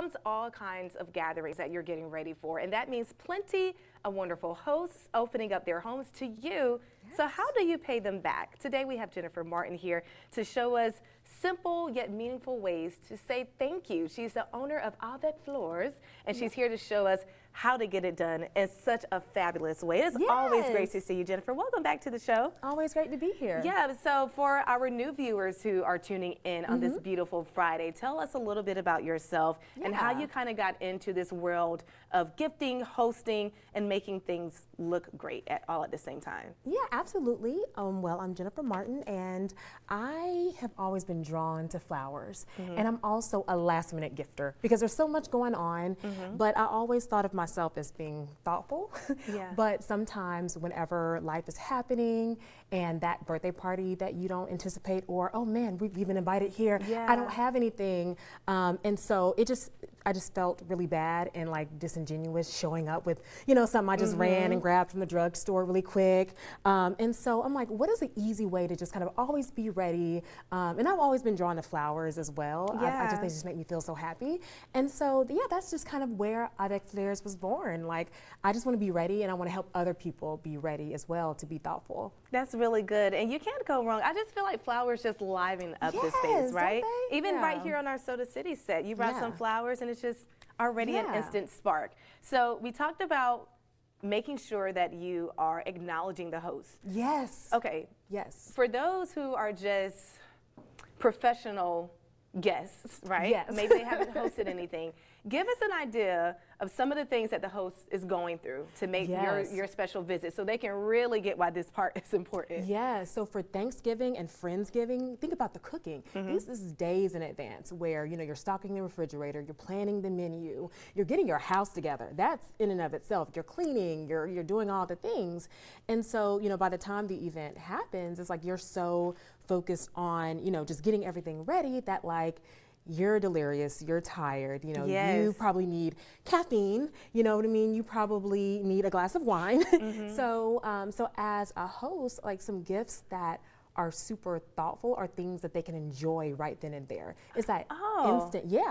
comes all kinds of gatherings that you're getting ready for, and that means plenty of wonderful hosts opening up their homes to you. Yes. So how do you pay them back? Today we have Jennifer Martin here to show us simple yet meaningful ways to say thank you. She's the owner of Avec Fleurs, and she's here to show us how to get it done in such a fabulous way. It's always great to see you, Jennifer. Welcome back to the show. Always great to be here. Yeah, so for our new viewers who are tuning in on this beautiful Friday, tell us a little bit about yourself and how you kind of got into this world of gifting, hosting, and making things look great all at the same time. Yeah, absolutely. Well, I'm Jennifer Martin, and I have always been drawn to flowers. And I'm also a last-minute gifter because there's so much going on, but I always thought of myself as being thoughtful. But sometimes whenever life is happening and that birthday party that you don't anticipate, or oh man, we've been invited here, I don't have anything, and so I just felt really bad and like disingenuous showing up with, you know, something I just ran and grabbed from the drugstore really quick. And so I'm like, what is the easy way to just kind of always be ready? And I've always been drawn to flowers as well. They just make me feel so happy. And so, yeah, that's just kind of where Avec Fleurs was born. Like, I just want to be ready, and I want to help other people be ready as well to be thoughtful. That's really good. And you can't go wrong. I just feel like flowers just liven up the space, right? Even right here on our Soda City set, you brought some flowers, and it's just already an instant spark. So we talked about making sure that you are acknowledging the host. Yes. Okay. Yes. For those who are just professional guests, right? Yes. Maybe they haven't hosted anything. Give us an idea of some of the things that the host is going through to make your special visit so they can really get why this part is important. Yeah, so for Thanksgiving and Friendsgiving, think about the cooking. This is days in advance where, you know, you're stocking the refrigerator, you're planning the menu, you're getting your house together. That's in and of itself. You're cleaning, you're doing all the things. And so, you know, by the time the event happens, it's like you're so focused on, you know, just getting everything ready that like, you're delirious, you're tired, you know, you probably need caffeine, you know what I mean? You probably need a glass of wine. So as a host, like some gifts that are super thoughtful are things that they can enjoy right then and there. It's that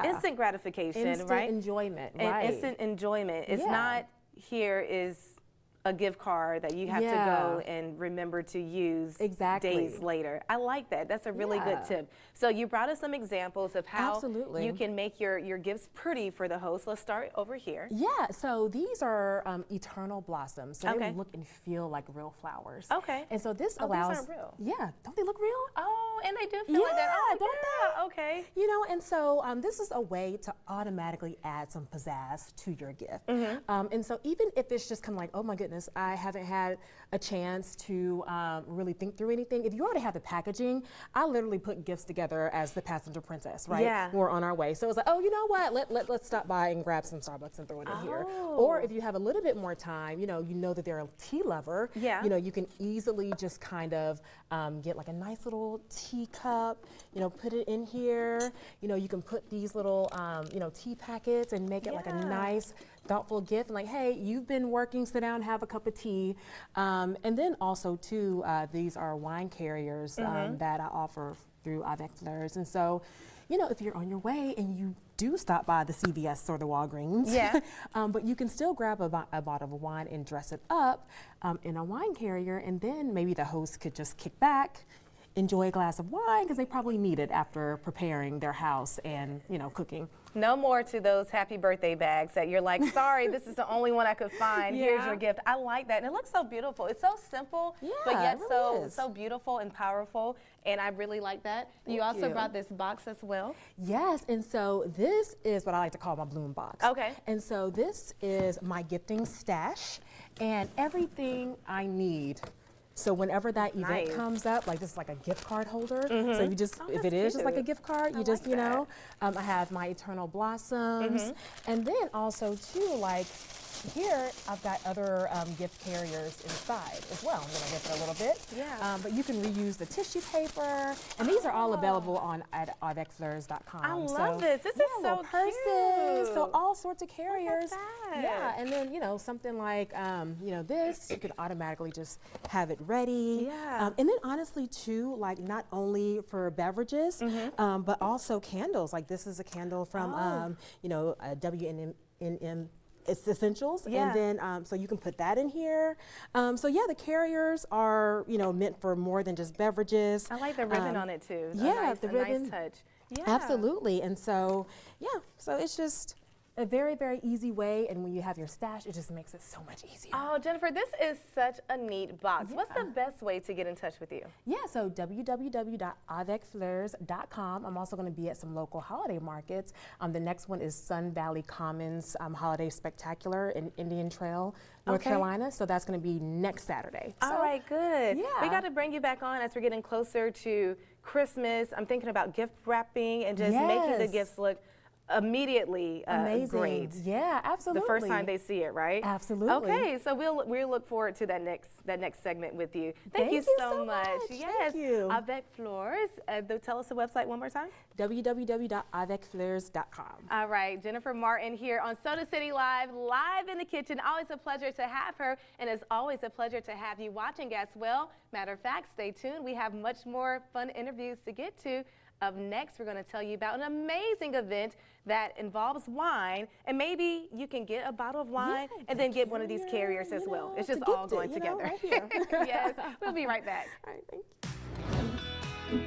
instant gratification, instant enjoyment, and instant enjoyment. It's not here is a gift card that you have to go and remember to use days later. I like that. That's a really good tip. So you brought us some examples of how you can make your gifts pretty for the host. Let's start over here. Yeah, so these are eternal blossoms. So they look and feel like real flowers. Okay. And so this allows... these aren't real. Yeah, don't they look real? Oh, and they do feel like that. Oh, don't they? Okay. You know, and so this is a way to automatically add some pizzazz to your gift. And so even if it's just kind of like, oh my goodness, I haven't had a chance to really think through anything. If you already have the packaging, I literally put gifts together as the passenger princess, right? Yeah. We're on our way. So it's like, oh, you know what? Let's stop by and grab some Starbucks and throw it in here. Or if you have a little bit more time, you know that they're a tea lover, you know, you can easily just kind of get like a nice little teacup, you know, put it in here. You know, you can put these little, you know, tea packets and make it like a nice, thoughtful gift. And like, hey, you've been working, sit down, have a cup of tea. And then also too, these are wine carriers that I offer through Avec Fleurs. And so, you know, if you're on your way and you do stop by the CVS or the Walgreens, but you can still grab a bottle of wine and dress it up in a wine carrier, and then maybe the host could just kick back, enjoy a glass of wine, because they probably need it after preparing their house and, you know, cooking. No more to those happy birthday bags that you're like, sorry, this is the only one I could find. Here's your gift. I like that. And it looks so beautiful. It's so simple, but yet so beautiful and powerful. And I really like that. You also brought this box as well. Yes, and so this is what I like to call my bloom box. Okay. And so this is my gifting stash and everything I need. So whenever that event comes up, like this is like a gift card holder. So you just, if it is just like a gift card, you just, you know, I have my eternal blossoms. And then also too, like here I've got other gift carriers inside as well. I'm going to lift it a little bit. Yeah. But you can reuse the tissue paper, and these are all available on at AvecFleurs.com. I love this. This is so cute. Purses, so all sorts of carriers. Look at that. Yeah, and then something like this, you can automatically just have it ready. Yeah. And then honestly too, like not only for beverages, but also candles. Like this is a candle from WNM. It's essentials, and then so you can put that in here. So yeah, the carriers are meant for more than just beverages. I like the ribbon on it too. Yeah, the ribbon. Nice touch. Yeah, absolutely. And so yeah, so it's just a very, very easy way, and when you have your stash, it just makes it so much easier. Oh, Jennifer, this is such a neat box. Yeah. What's the best way to get in touch with you? Yeah, so www.avecfleurs.com. I'm also going to be at some local holiday markets. The next one is Sun Valley Commons Holiday Spectacular in Indian Trail, North Carolina. So that's going to be next Saturday. All right, good. Yeah. We got to bring you back on as we're getting closer to Christmas. I'm thinking about gift wrapping and just making the gifts look immediately great. Yeah, absolutely. The first time they see it, right? Absolutely. Okay, so we'll look forward to that next segment with you. Thank you so much. Yes. Thank you. Avec Fleurs. Tell us the website one more time. www.avecfleurs.com. All right, Jennifer Martin here on Soda City Live in the kitchen. Always a pleasure to have her, and it's always a pleasure to have you watching as well. Matter of fact, stay tuned. We have much more fun interviews to get to. Up next, we're going to tell you about an amazing event that involves wine, and maybe you can get a bottle of wine and then get one of these carriers as well. It's just all going together. Right here. Yes, we'll be right back. All right, thank you.